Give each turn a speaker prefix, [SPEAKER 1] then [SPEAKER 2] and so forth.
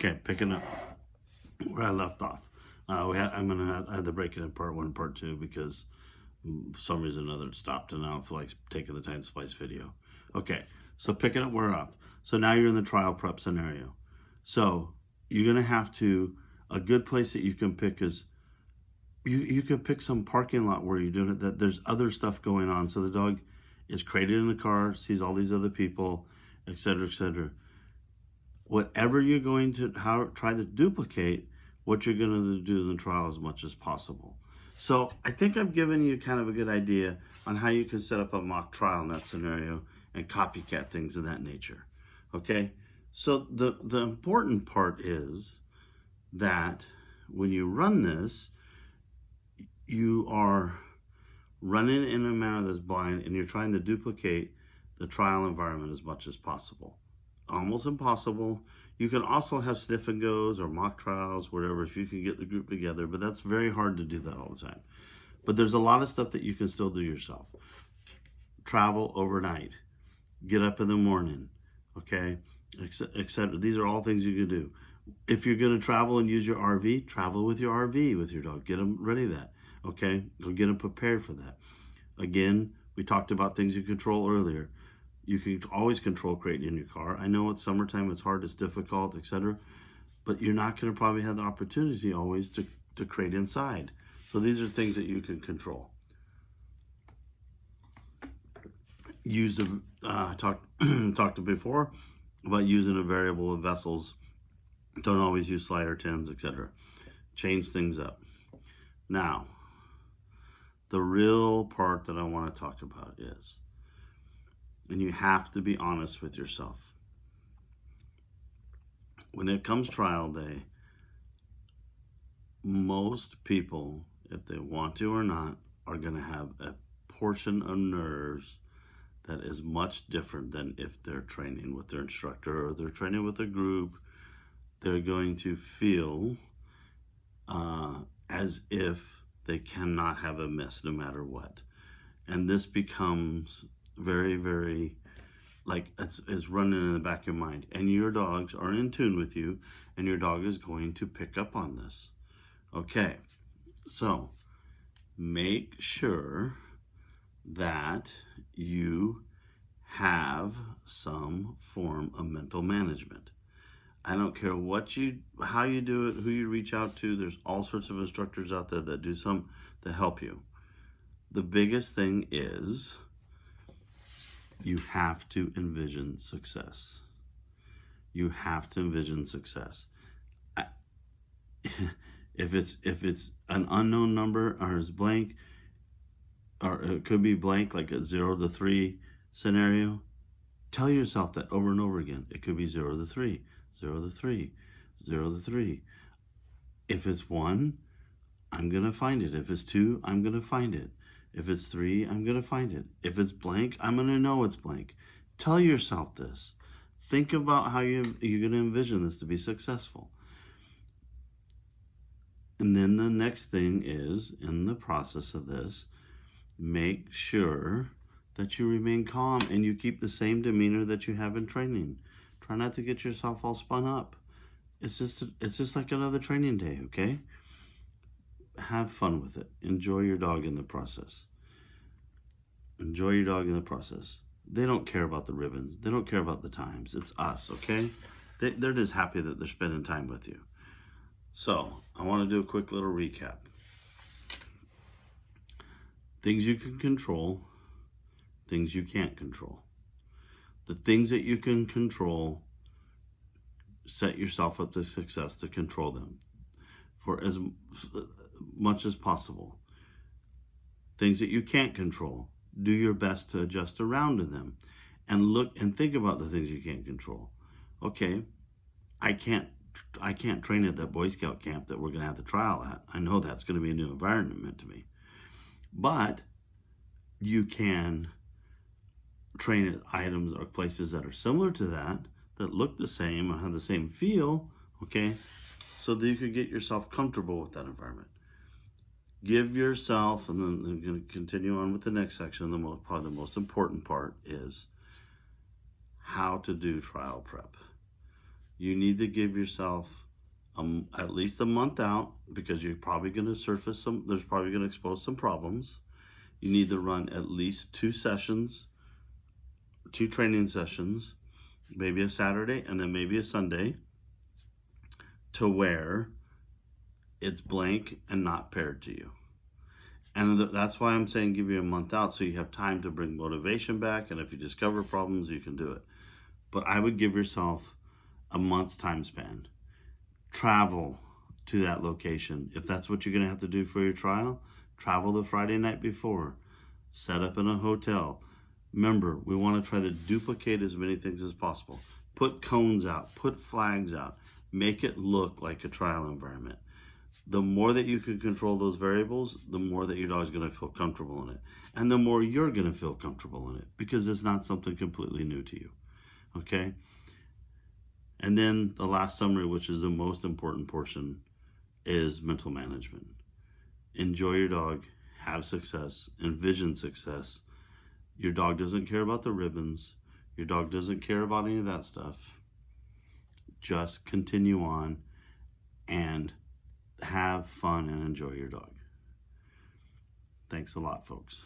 [SPEAKER 1] Okay, picking up where I left off. I had to break it in part one and part two because for some reason or another it stopped, and I don't feel like taking the time to splice video. Okay, so picking up where we're up. So now you're in the trial prep scenario. So you're gonna have to, a good place that you can pick is, you could pick some parking lot where you're doing it, that there's other stuff going on. So the dog is crated in the car, sees all these other people, etc., etc. Whatever you're going to try to duplicate what you're going to do in the trial as much as possible. So I think I've given you kind of a good idea on how you can set up a mock trial in that scenario and copycat things of that nature. Okay, so the important part is that when you run this, you are running in a manner that's blind, and you're trying to duplicate the trial environment as much as possible. Almost impossible. You can also have sniff and goes or mock trials, whatever, if you can get the group together, but that's very hard to do that all the time. But there's a lot of stuff that you can still do yourself. Travel overnight, get up in the morning, okay, etc. These are all things you can do. If you're going to travel and use your RV, travel with your RV with your dog. Get them ready that, okay? Go get them prepared for that. Again, we talked about things you control earlier. You can always control crate in your car. I know it's summertime, it's hard, it's difficult, etc. But you're not going to probably have the opportunity always to crate inside. So these are things that you can control. Use talked before about using a variable of vessels. Don't always use slider tins, etc. Change things up. Now, the real part that I want to talk about is, and you have to be honest with yourself. When it comes trial day, most people, if they want to or not, are going to have a portion of nerves that is much different than if they're training with their instructor or they're training with a group. They're going to feel as if they cannot have a miss no matter what. And this becomes very, very, like, it's running in the back of your mind. And your dogs are in tune with you, and your dog is going to pick up on this. Okay, so make sure that you have some form of mental management. I don't care how you do it, who you reach out to. There's all sorts of instructors out there that do some to help you. The biggest thing is you have to envision success. You have to envision success. If it's an unknown number or is blank, or it could be blank, like a 0 to 3 scenario, tell yourself that over and over again. It could be 0 to 3, 0 to 3, 0 to 3. If it's 1, I'm going to find it. If it's 2, I'm going to find it. If it's 3, I'm going to find it. If it's blank, I'm going to know it's blank. Tell yourself this. Think about how you're going to envision this to be successful. And then the next thing is, in the process of this, make sure that you remain calm and you keep the same demeanor that you have in training. Try not to get yourself all spun up. It's just like another training day, okay? Have fun with it. Enjoy your dog in the process. Enjoy your dog in the process. They don't care about the ribbons. They don't care about the times. It's us, okay? They're just happy that they're spending time with you. So, I want to do a quick little recap. Things you can control, things you can't control. The things that you can control, set yourself up to success to control them for as much as possible. Things that you can't control, do your best to adjust around to them, and look and think about the things you can't control. Okay, I can't train at that Boy Scout camp that we're going to have the trial at. I know that's going to be a new environment to me. But you can train at items or places that are similar to that look the same or have the same feel, okay? So that you can get yourself comfortable with that environment. Give yourself, and then I'm going to continue on with the next section, probably the most important part is how to do trial prep. You need to give yourself at least a month out, because you're probably going to there's probably going to expose some problems. You need to run at least 2 training sessions, maybe a Saturday and then maybe a Sunday, to where it's blank and not paired to you. And that's why I'm saying give you a month out, so you have time to bring motivation back, and if you discover problems, you can do it. But I would give yourself a month's time span. Travel to that location. If that's what you're going to have to do for your trial, travel the Friday night before. Set up in a hotel. Remember, we want to try to duplicate as many things as possible. Put cones out, put flags out, make it look like a trial environment. The more that you can control those variables, the more that your dog's going to feel comfortable in it. And the more you're going to feel comfortable in it, because it's not something completely new to you. Okay? And then the last summary, which is the most important portion, is mental management. Enjoy your dog, have success, envision success. Your dog doesn't care about the ribbons. Your dog doesn't care about any of that stuff. Just continue on and have fun and enjoy your dog. Thanks a lot, folks.